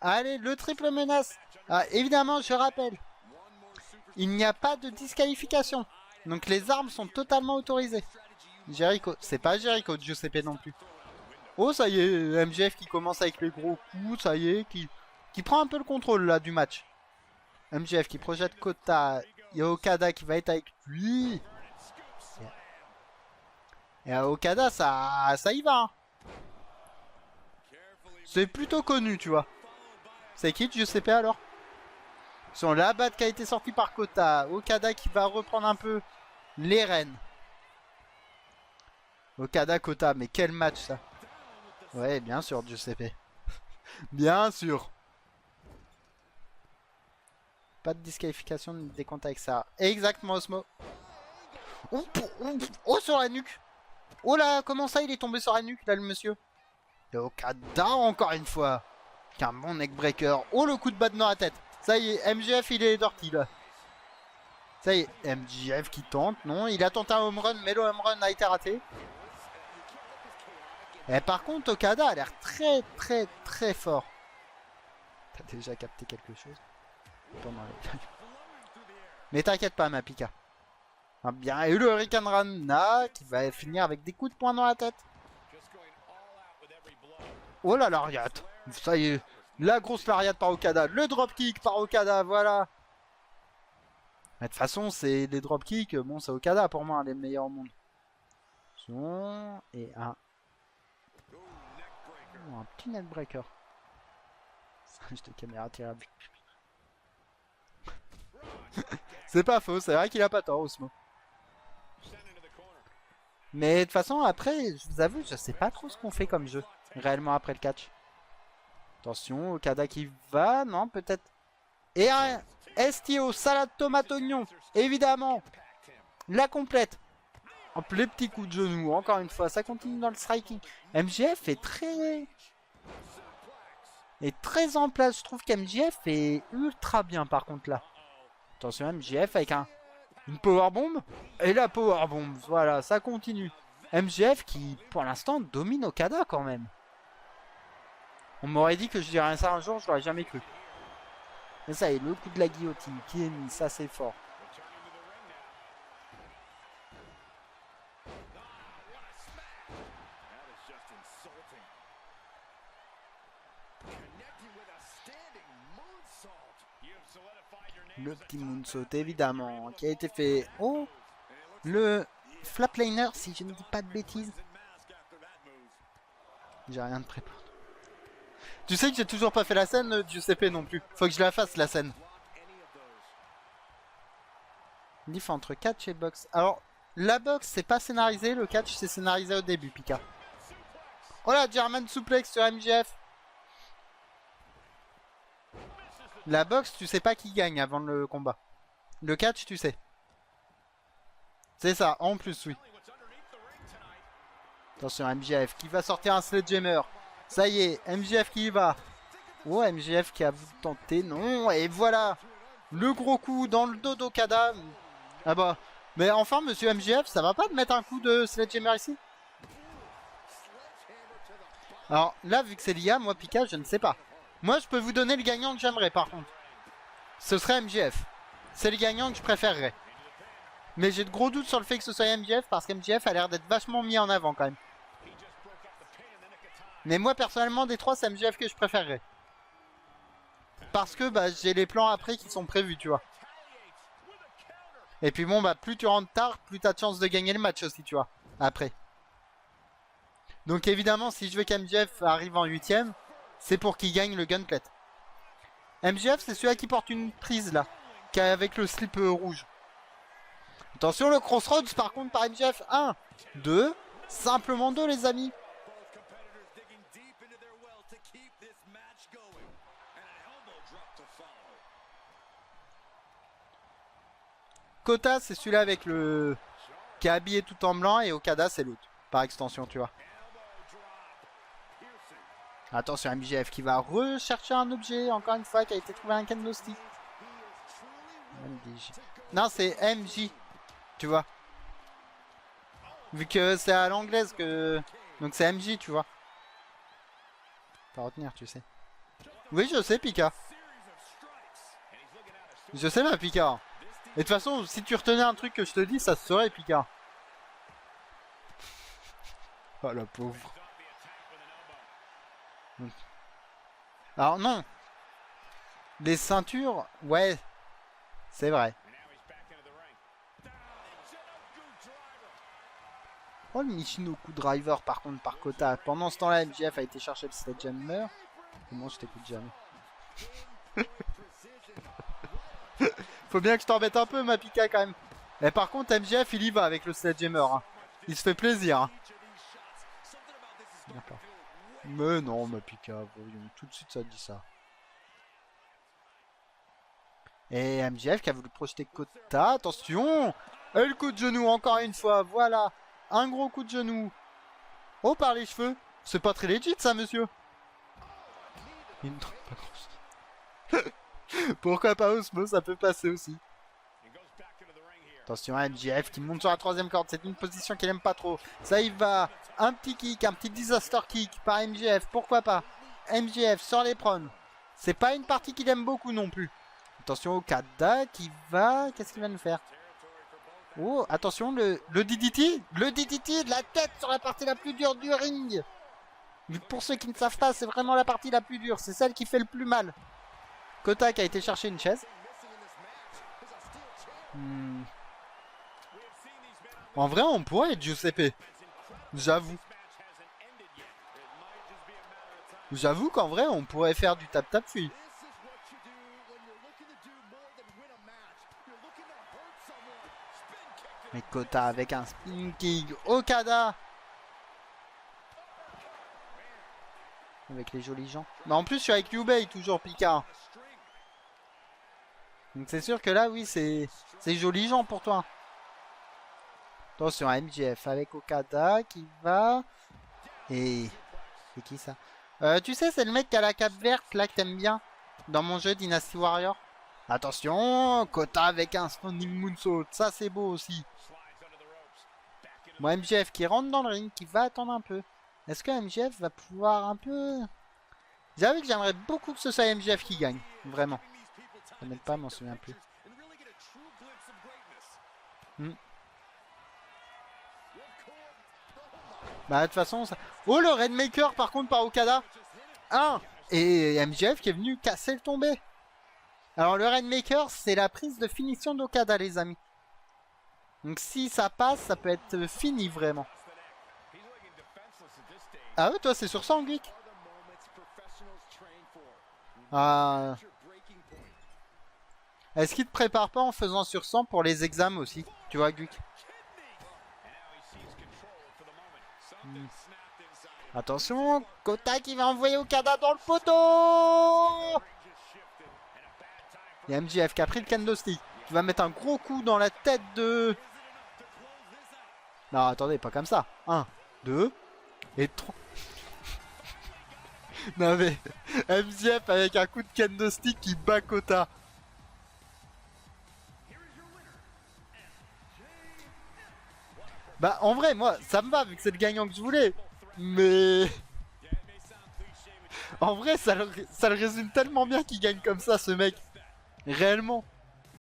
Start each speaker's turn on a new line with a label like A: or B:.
A: Allez, le triple menace. Ah, évidemment, je rappelle, il n'y a pas de disqualification. Donc les armes sont totalement autorisées. Jericho, c'est pas Jericho, Giuseppe non plus. Oh, ça y est, MJF qui commence avec les gros coups, ça y est, qui prend un peu le contrôle là du match. MJF qui projette Kota, il y a Okada qui va être avec lui. Et à Okada, ça y va. Hein. C'est plutôt connu, tu vois. C'est qui Giuseppe alors? Sur la batte qui a été sortie par Kota. Okada qui va reprendre un peu les rênes. Okada Kota, mais quel match ça. Ouais, bien sûr, Giuseppe. Bien sûr. Pas de disqualification ni de décompte avec ça. Exactement, Osmo. Oh, oh, sur la nuque. Oh là, comment ça, il est tombé sur la nuque, là, le monsieur. Et Okada, encore une fois. Qu'un bon neckbreaker. Oh, le coup de batte dans la tête. Ça y est, MJF, il est dirty, là. Ça y est, MJF qui tente. Non, il a tenté un home run, mais le home run a été raté. Et par contre, Okada a l'air très fort. T'as déjà capté quelque chose pendant les... Mais t'inquiète pas, ma Pika. Ah, bien, et le Hurricane Rana qui va finir avec des coups de poing dans la tête. Oh là, l'Ariat. Ça y est, la grosse lariat par Okada. Le dropkick par Okada, voilà. Mais de toute façon, c'est les dropkicks. Bon, c'est Okada pour moi, les meilleurs au monde. Et un... Oh, un petit neckbreaker. Singe de caméra tirable. C'est pas faux, c'est vrai qu'il a pas tort, Osmo. Mais de toute façon, après, je vous avoue, je sais pas trop ce qu'on fait comme jeu, réellement après le catch. Attention, Okada qui va, non, peut-être. Et un STO, salade tomate oignon, évidemment. La complète. Hop, les petits coups de genou, encore une fois, ça continue dans le striking. MJF est très en place. Je trouve qu'MJF est ultra bien par contre là. Attention, MJF avec une powerbomb. Et la powerbomb, voilà, ça continue. MJF qui, pour l'instant, domine Okada quand même. On m'aurait dit que je dirais ça un jour, je l'aurais jamais cru. Mais ça y est, le coup de la guillotine qui est mis, ça c'est fort. Le petit moonsault, évidemment, qui a été fait. Oh, le flapliner, si je ne dis pas de bêtises. J'ai rien de préparé. Tu sais que j'ai toujours pas fait la scène, Giuseppe non plus. Faut que je la fasse, la scène. Diff entre catch et boxe. Alors, la boxe, c'est pas scénarisé. Le catch, c'est scénarisé au début, Pika. Oh là, German suplex sur MJF. La boxe, tu sais pas qui gagne avant le combat. Le catch, tu sais. C'est ça, en plus, oui. Attention, MJF qui va sortir un sledgehammer. Ça y est, MJF qui y va. Oh, MJF qui a voulu tenter. Non, et voilà. Le gros coup dans le dos d'Okada. Ah bah. Mais enfin, monsieur MJF, ça va pas de mettre un coup de sledgehammer ici? Alors là, vu que c'est l'IA, moi, Pika, je ne sais pas. Moi, je peux vous donner le gagnant que j'aimerais, par contre. Ce serait MJF. C'est le gagnant que je préférerais. Mais j'ai de gros doutes sur le fait que ce soit MJF, parce qu'MJF a l'air d'être vachement mis en avant, quand même. Mais moi, personnellement, des trois, c'est MJF que je préférerais. Parce que bah, j'ai les plans après qui sont prévus, tu vois. Et puis bon, bah plus tu rentres tard, plus t'as de chance de gagner le match aussi, tu vois. Après. Donc évidemment, si je veux qu'MJF arrive en 8ème, c'est pour qu'il gagne le Gunplet. MJF, c'est celui-là qui porte une prise, là. Qui est avec le slip rouge. Attention, le Crossroads, par contre, par MJF. 1, 2, simplement 2, les amis. Kota, c'est celui-là avec le... qui est habillé tout en blanc, et Okada, c'est l'autre. Par extension, tu vois. Attention, MJF qui va rechercher un objet, encore une fois, qui a été trouvé un kendo stick. MDJ. Non, c'est MJ, tu vois. Vu que c'est à l'anglaise que... Donc c'est MJ, tu vois. Faut retenir, tu sais. Oui, je sais, Pika. Je sais, ma Pika. Et de toute façon, si tu retenais un truc que je te dis, ça se saurait, Pika. Oh, la pauvre. Alors, non. Les ceintures, ouais. C'est vrai. Oh, le Michinoku Driver, par contre, par Kota. Pendant ce temps-là, MJF a été chercher le Sledgehammer. Comment je t'écoute jamais. Faut bien que je t'embête un peu, ma Pika, quand même. Et par contre, MJF, il y va avec le Sledgehammer. Hein. Il se fait plaisir. Hein. Mais non, ma Pika, voyons. Tout de suite, ça dit ça. Et MJF qui a voulu projeter Kota. Attention. Et le coup de genou, encore une fois. Voilà. Un gros coup de genou. Oh, par les cheveux. C'est pas très legit, ça, monsieur. Pourquoi pas Osmo, ça peut passer aussi. Attention à MJF qui monte sur la troisième corde. C'est une position qu'il aime pas trop. Ça y va. Un petit kick, un petit disaster kick par MJF. Pourquoi pas. MJF sur les prônes. C'est pas une partie qu'il aime beaucoup non plus. Attention au Okada qui va... Qu'est-ce qu'il va nous faire? Oh, attention, le DDT. Le DDT de la tête sur la partie la plus dure du ring. Mais pour ceux qui ne savent pas, c'est vraiment la partie la plus dure. C'est celle qui fait le plus mal. Kota qui a été chercher une chaise. En vrai, on pourrait être Giuseppe. J'avoue. J'avoue qu'en vrai, on pourrait faire du tap-tap fuit. Mais Kota avec un spin kick. Okada. Avec les jolis gens. Mais en plus, je suis avec Yubei, toujours Pika. Donc c'est sûr que là, oui, c'est joli gens pour toi. Attention à MJF avec Okada qui va... Et... C'est qui ça? Tu sais, c'est le mec qui a la cape verte, là, que t'aimes bien. Dans mon jeu Dynasty Warrior. Attention, Kota avec un standing moonsault. Ça, c'est beau aussi. Bon, MJF qui rentre dans le ring, qui va attendre un peu. Est-ce que MJF va pouvoir un peu... J'avoue que j'aimerais beaucoup que ce soit MJF qui gagne. Vraiment. Ça m'aide pas, je m'en souviens plus. Bah de toute façon ça... Oh le Rainmaker par contre par Okada. Et MJF qui est venu casser le tombé. Alors le Rainmaker c'est la prise de finition d'Okada les amis. Donc si ça passe ça peut être fini vraiment. Ah ouais toi c'est sur 100 Geek. Est-ce qu'il te prépare pas en faisant sur 100 pour les examens aussi? Tu vois Geek. Attention, Kota qui va envoyer Okada dans le poteau. Il y a MJF qui a pris le candlestick. Qui va mettre un gros coup dans la tête de... Non, attendez, pas comme ça. 1, 2 et 3. Non mais, MJF avec un coup de candlestick qui bat Kota. Bah en vrai, moi, ça me va vu que c'est le gagnant que je voulais. Mais... En vrai, ça le résume tellement bien qu'il gagne comme ça, ce mec. Réellement.